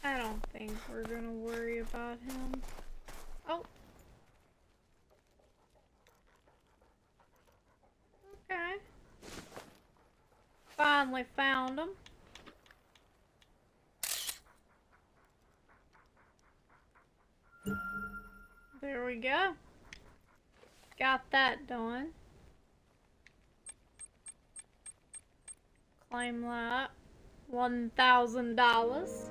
I don't think we're gonna worry about him. Oh. Okay. Finally found him. There we go. Got that done. Claim that. $1,000.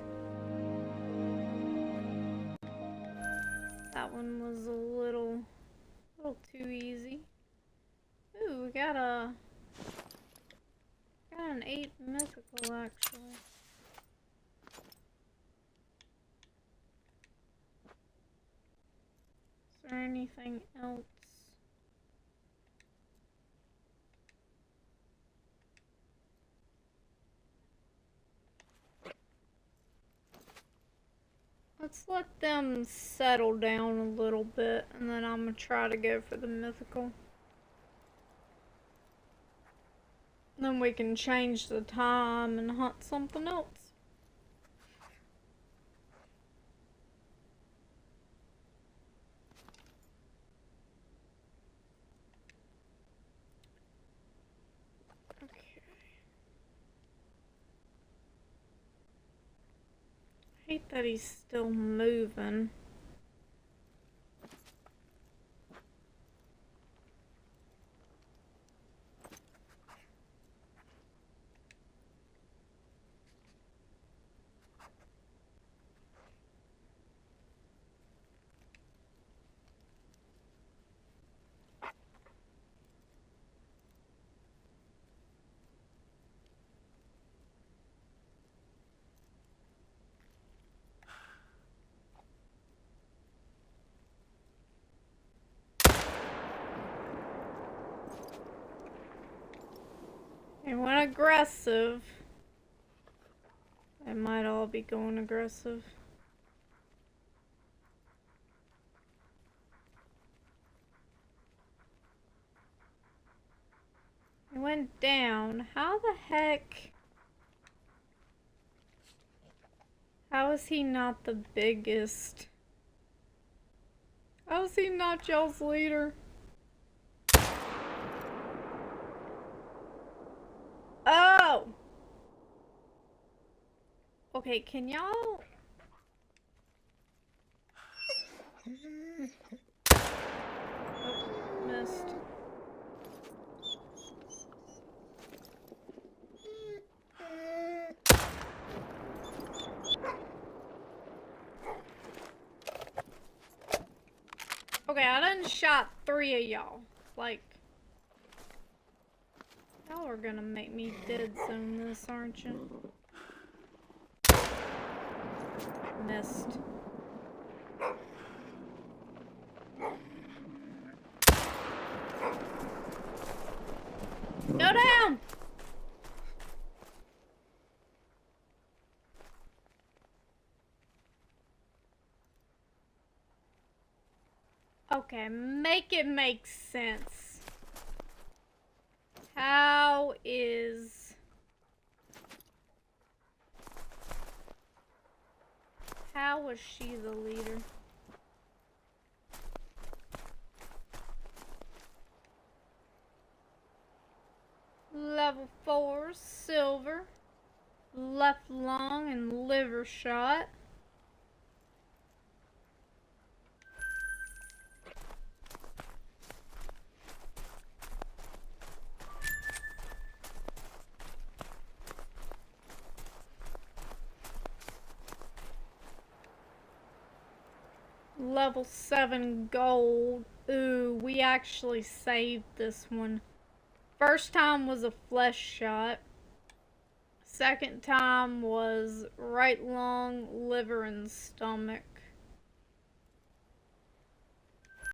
That one was a little too easy. Ooh, we got an 8 mythical actually. Is there anything else? Let's let them settle down a little bit, and then I'm gonna try to go for the mythical. Then we can change the time and hunt something else. I hate that he's still moving. They went aggressive. They might all be going aggressive. It went down. How the heck? How is he not the biggest? How is he not y'all's leader? Oh! Okay, can y'all... Oh, missed. Okay, I done shot 3 of y'all. Like... Y'all are gonna make me dead zone this, aren't you? Missed. Go down! Okay, make it make sense. How was she the leader? Level 4, silver. Left lung and liver shot. Level 7 gold. Ooh, we actually saved this one. First time was a flesh shot. Second time was right lung, liver, and stomach.